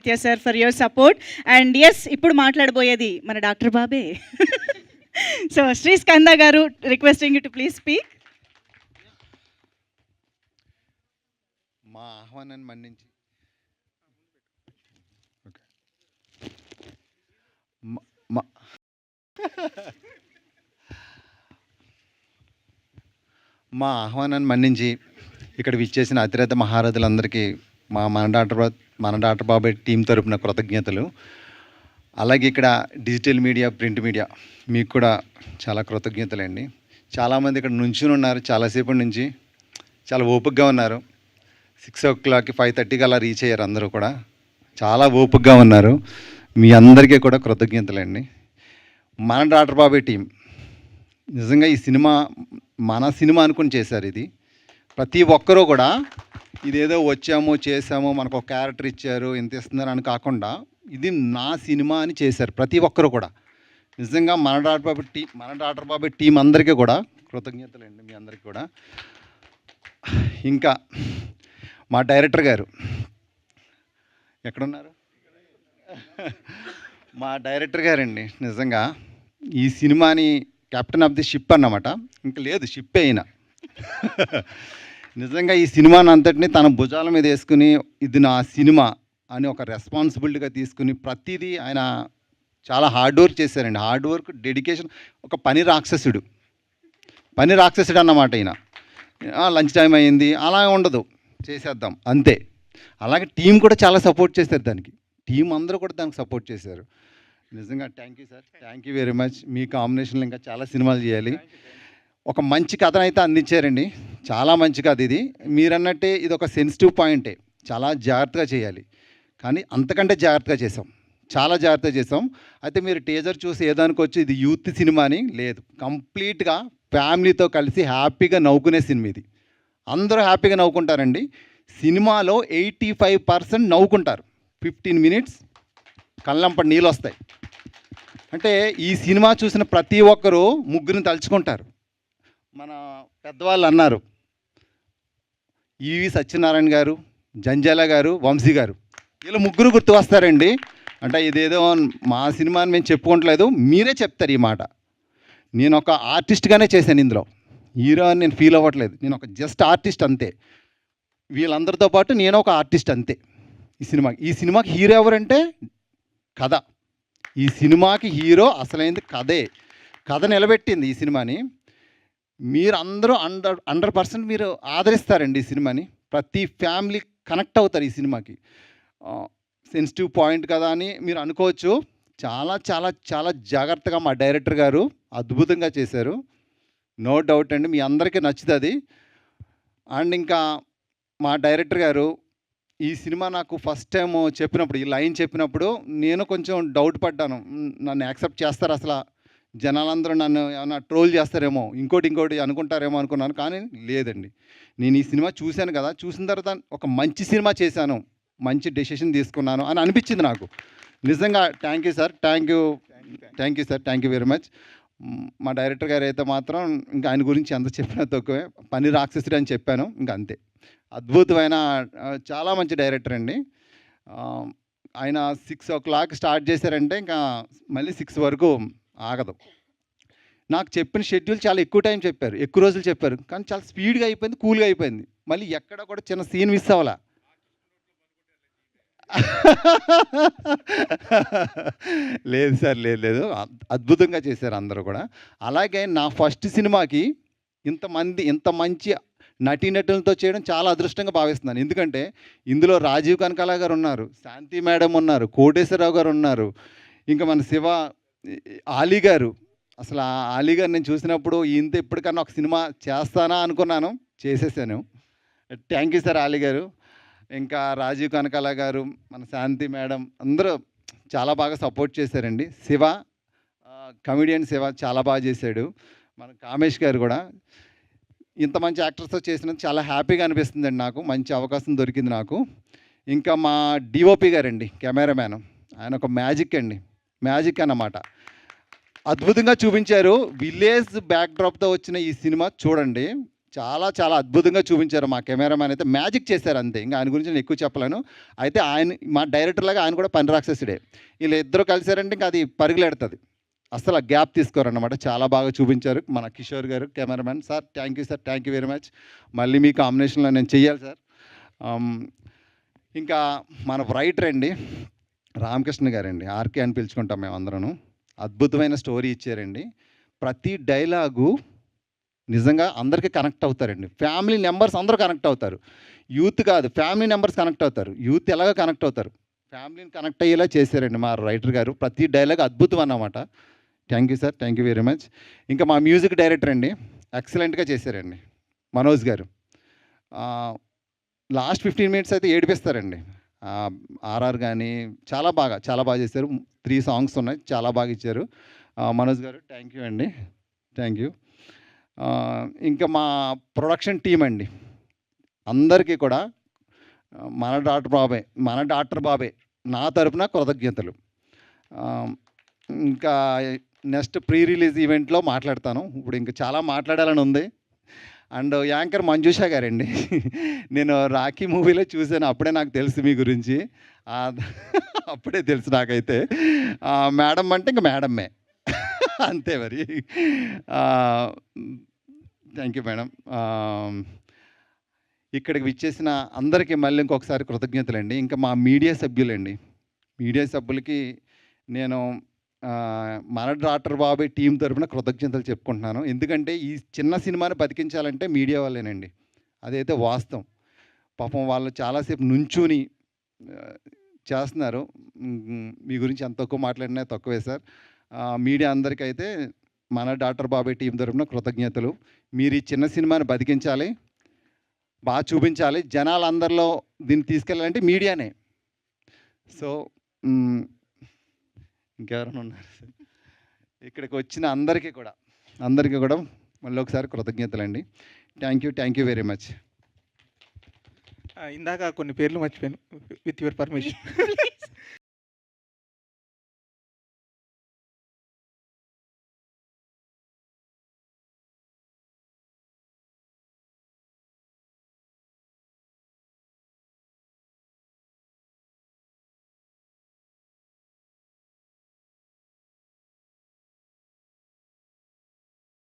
Satya sir for your support. And yes, ఇప్పుడు మాట్లాడబోయేది మన డాక్టర్ బాబే. సో శ్రీ స్కంద గారు, requesting you to please speak. మా ఆహ్వానాన్ని మన్నించి మా ఆహ్వానాన్ని మన్నించి ఇక్కడ విచ్చేసిన అతిరథ మహారథులందరికీ మన డాక్టర్ బాబాయ్ టీం తరపున కృతజ్ఞతలు. అలాగే ఇక్కడ డిజిటల్ మీడియా, ప్రింట్ మీడియా మీకు కూడా చాలా కృతజ్ఞతలండి. చాలామంది ఇక్కడ నుంచుని ఉన్నారు, చాలాసేపటి నుంచి చాలా ఓపికగా ఉన్నారు. 6 o'clock 5:30కి అలా రీచ్ అయ్యారు. అందరూ కూడా చాలా ఓపికగా ఉన్నారు. మీ అందరికీ కూడా కృతజ్ఞతలండి. మన డాక్టర్ బాబాయ్ టీం నిజంగా ఈ సినిమా మన సినిమా అనుకుని చేశారు. ఇది ప్రతి ఒక్కరూ కూడా ఇదేదో వచ్చాము చేసాము, మనకు ఒక క్యారెక్టర్ ఇచ్చారు, ఇంత ఇస్తున్నారు అని కాకుండా ఇది నా సినిమా అని చేశారు ప్రతి ఒక్కరు కూడా. నిజంగా మన డాక్టర్ బాబాయ్ టీం అందరికీ కూడా కృతజ్ఞతలండి, మీ అందరికీ కూడా. ఇంకా మా డైరెక్టర్ గారు ఎక్కడున్నారు? మా డైరెక్టర్ గారండి నిజంగా ఈ సినిమాని కెప్టెన్ ఆఫ్ ది షిప్ అన్నమాట. ఇంకా లేదు, షిప్ అయినా నిజంగా ఈ సినిమాని అంతటిని తన భుజాల మీద వేసుకుని ఇది నా సినిమా అని ఒక రెస్పాన్సిబిలిటీగా తీసుకుని ప్రతిదీ ఆయన చాలా హార్డ్ వర్క్ చేశారండి. Hard work, dedication. ఒక పని రాక్షసుడు అన్నమాట ఈయన. లంచ్ టైం అయ్యింది అలా ఉండదు, చేసేద్దాం అంతే. అలాగే టీం కూడా చాలా సపోర్ట్ చేశారు దానికి. టీం అందరూ కూడా దానికి సపోర్ట్ చేశారు. నిజంగా thank you sir, thank you very much. మీ కాంబినేషన్లో ఇంకా చాలా సినిమాలు చేయాలి. ఒక మంచి కథను అయితే అందించారండి, చాలా మంచి కథ ఇది. మీరన్నట్టే ఇది ఒక సెన్సిటివ్ పాయింటే, చాలా జాగ్రత్తగా చేయాలి. కానీ అంతకంటే జాగ్రత్తగా చేసాం, చాలా జాగ్రత్తగా చేసాం. అయితే మీరు టీజర్ చూసి ఏదనుకోవచ్చు ఇది యూత్ సినిమా అని. లేదు, కంప్లీట్గా ఫ్యామిలీతో కలిసి హ్యాపీగా నవ్వుకునే సినిమా ఇది. అందరూ హ్యాపీగా నవ్వుకుంటారండి. సినిమాలో 85% నవ్వుకుంటారు. 15 minutes కళ్ళంపటి నీళ్ళు వస్తాయి. అంటే ఈ సినిమా చూసిన ప్రతి ఒక్కరూ ముగ్గురిని తలుచుకుంటారు. మన పెద్దవాళ్ళు అన్నారు, ఈవి సత్యనారాయణ గారు, జంజాల గారు, వంశీ గారు, వీళ్ళు ముగ్గురు గుర్తు వస్తారండి. అంటే ఇదేదో మా సినిమా అని మేము చెప్పుకోవట్లేదు, మీరే చెప్తారు ఈ మాట. నేను ఒక ఆర్టిస్ట్గానే చేశాను ఇందులో, హీరో అని నేను ఫీల్ అవ్వట్లేదు. నేను ఒక జస్ట్ ఆర్టిస్ట్ అంతే. వీళ్ళందరితో పాటు నేను ఒక ఆర్టిస్ట్ అంతే. ఈ సినిమాకి హీరో ఎవరంటే కథ. ఈ సినిమాకి హీరో అసలైంది కథే. కథ నిలబెట్టింది ఈ సినిమాని. మీరు అందరూ 100% మీరు ఆదరిస్తారండి ఈ సినిమాని. ప్రతి ఫ్యామిలీ కనెక్ట్ అవుతారు ఈ సినిమాకి. సెన్సిటివ్ పాయింట్ కదా అని మీరు అనుకోవచ్చు. చాలా చాలా చాలా జాగ్రత్తగా మా డైరెక్టర్ గారు అద్భుతంగా చేశారు. నో డౌట్ అండి, మీ అందరికీ నచ్చుతుంది. అండ్ ఇంకా మా డైరెక్టర్ గారు ఈ సినిమా నాకు ఫస్ట్ టైం చెప్పినప్పుడు, ఈ లైన్ చెప్పినప్పుడు నేను కొంచెం డౌట్ పడ్డాను. నన్ను యాక్సెప్ట్ చేస్తారు అసలు, జనాలందరూ నన్ను ఏమైనా ట్రోల్ చేస్తారేమో, ఇంకోటి అనుకుంటారేమో అనుకున్నాను. కానీ లేదండి, నేను ఈ సినిమా చూశాను కదా, చూసిన తర్వాత ఒక మంచి సినిమా చేశాను, మంచి డెసిషన్ తీసుకున్నాను అని అనిపించింది నాకు. నిజంగా thank you sir, thank you sir, thank you very much. మా డైరెక్టర్ గారు అయితే మాత్రం ఇంకా ఆయన గురించి ఎంత చెప్పినా తక్కువే. పని రాక్షసుడు అని చెప్పాను, ఇంకా అంతే. అద్భుతమైన చాలా మంచి డైరెక్టర్ అండి. ఆయన 6 o'clock స్టార్ట్ చేశారంటే ఇంకా మళ్ళీ 6 వరకు ఆగదు. నాకు చెప్పిన షెడ్యూల్ చాలా ఎక్కువ టైం చెప్పారు, ఎక్కువ రోజులు చెప్పారు. కానీ చాలా స్పీడ్గా అయిపోయింది, కూల్గా అయిపోయింది. మళ్ళీ ఎక్కడ కూడా చిన్న సీన్ మిస్ అవ్వాలా. లేదు సార్, లేదు, అద్భుతంగా చేశారు అందరూ కూడా. అలాగే నా ఫస్ట్ సినిమాకి ఇంత మంచి నటీనటులతో చేయడం చాలా అదృష్టంగా భావిస్తున్నాను. ఎందుకంటే ఇందులో రాజీవ్ కనకాల గారు ఉన్నారు, శాంతి మేడం ఉన్నారు, కోటేశ్వరరావు గారు ఉన్నారు, ఇంకా మన శివ ఆలీ గారు. అసలు ఆ ఆలీ గారు నేను చూసినప్పుడు ఇప్పటికన్నా ఒక సినిమా చేస్తానా అనుకున్నాను, చేసేసాను. థ్యాంక్ యూ సార్ ఆలీ గారు. ఇంకా రాజీవ్ కనకాల గారు, మన శాంతి మేడం అందరూ చాలా బాగా సపోర్ట్ చేశారండి. శివ కమెడియన్ శివ చాలా బాగా చేశాడు. మన కామేష్ గారు కూడా. ఇంత మంచి యాక్టర్స్తో చేసినందుకు చాలా హ్యాపీగా అనిపిస్తుందండి నాకు, మంచి అవకాశం దొరికింది నాకు. ఇంకా మా డిఓపి గారండి, కెమెరామ్యాన్, ఆయన ఒక మ్యాజిక్ అన్నమాట. అద్భుతంగా చూపించారు. విలేజ్ బ్యాక్డ్రాప్తో వచ్చిన ఈ సినిమా చూడండి, చాలా చాలా అద్భుతంగా చూపించారు. మా కెమెరామ్యాన్ అయితే మ్యాజిక్ చేశారు అంతే. ఇంకా ఆయన గురించి నేను ఎక్కువ చెప్పలేను. అయితే ఆయన మా డైరెక్టర్ లాగా ఆయన కూడా పని రాక్షసుడే. వీళ్ళు ఇద్దరు కలిసారంటే ఇంకా అది పరుగులెడుతుంది. అసలు గ్యాప్ తీసుకోరన్నమాట. చాలా బాగా చూపించారు మన కిషోర్ గారు cameraman. Sir thank you sir, thank you very much. మళ్ళీ మీ కాంబినేషన్లో నేను చెయ్యాలి సార్. ఇంకా మన రైటర్ అండి రామకృష్ణ గారండి, ఆర్కే అని పిలుచుకుంటాం మేము అందరం. అద్భుతమైన స్టోరీ ఇచ్చారండి. ప్రతి డైలాగు నిజంగా అందరికీ కనెక్ట్ అవుతారండి. ఫ్యామిలీ మెంబర్స్ అందరూ కనెక్ట్ అవుతారు. యూత్ కాదు, ఫ్యామిలీ మెంబర్స్ కనెక్ట్ అవుతారు. యూత్ ఎలాగో కనెక్ట్ అవుతారు, ఫ్యామిలీని కనెక్ట్ అయ్యేలా చేశారండి మా రైటర్ గారు. ప్రతి డైలాగ్ అద్భుతం అన్నమాట. Thank you sir, thank you very much. ఇంకా మా మ్యూజిక్ డైరెక్టర్ అండి ఎక్సలెంట్గా చేశారండి మనోజ్ గారు. లాస్ట్ 15 మినిట్స్ అయితే ఏడిపిస్తారండి. ఆర్ఆర్ కానీ చాలా బాగా చేశారు. 3 సాంగ్స్ ఉన్నాయి, చాలా బాగా ఇచ్చారు. మనోజ్ గారు థ్యాంక్ యూ అండి, థ్యాంక్ యూ. ఇంకా మా ప్రొడక్షన్ టీం అండి అందరికీ కూడా మన డాక్టర్ బాబే నా తరపున కృతజ్ఞతలు. ఇంకా నెక్స్ట్ ప్రీ రిలీజ్ ఈవెంట్లో మాట్లాడతాను. ఇప్పుడు ఇంకా చాలా మాట్లాడాలని ఉంది. అండ్ యాంకర్ మంజుషా గారండి, నేను రాఖీ మూవీలో చూశాను, అప్పుడే నాకు తెలుసు మీ గురించి. అప్పుడే తెలుసు నాకైతే. మేడం అంటే ఇంక మేడమ్మే అంతే మరి. Thank you madam. ఇక్కడికి విచ్చేసిన అందరికీ మళ్ళీ ఇంకొకసారి కృతజ్ఞతలండి. ఇంకా మా మీడియా సభ్యులకి నేను మన డాక్టర్ బాబాయ్ టీం తరపున కృతజ్ఞతలు చెప్పుకుంటున్నాను. ఎందుకంటే ఈ చిన్న సినిమాని బతికించాలంటే మీడియా వాళ్ళేనండి, అదైతే వాస్తవం. పాపం వాళ్ళు చాలాసేపు నుంచుని చేస్తున్నారు. మీ గురించి ఎంత తక్కువ మాట్లాడినా తక్కువే సార్. మీడియా అందరికైతే మన డాక్టర్ బాబాయ్ టీం తరపున కృతజ్ఞతలు. మీరు ఈ చిన్న సినిమాని బతికించాలి, బాగా చూపించాలి. జనాలందరిలో దీన్ని తీసుకెళ్ళాలంటే మీడియానే. సో ఇంకెవరైనా ఉన్నారు? ఇక్కడికి వచ్చిన అందరికీ కూడా మళ్ళీ ఒకసారి కృతజ్ఞతలండి. Thank you very much. ఇందాక కొన్ని పేర్లు మర్చిపోయాను, విత్ యువర్ పర్మిషన్.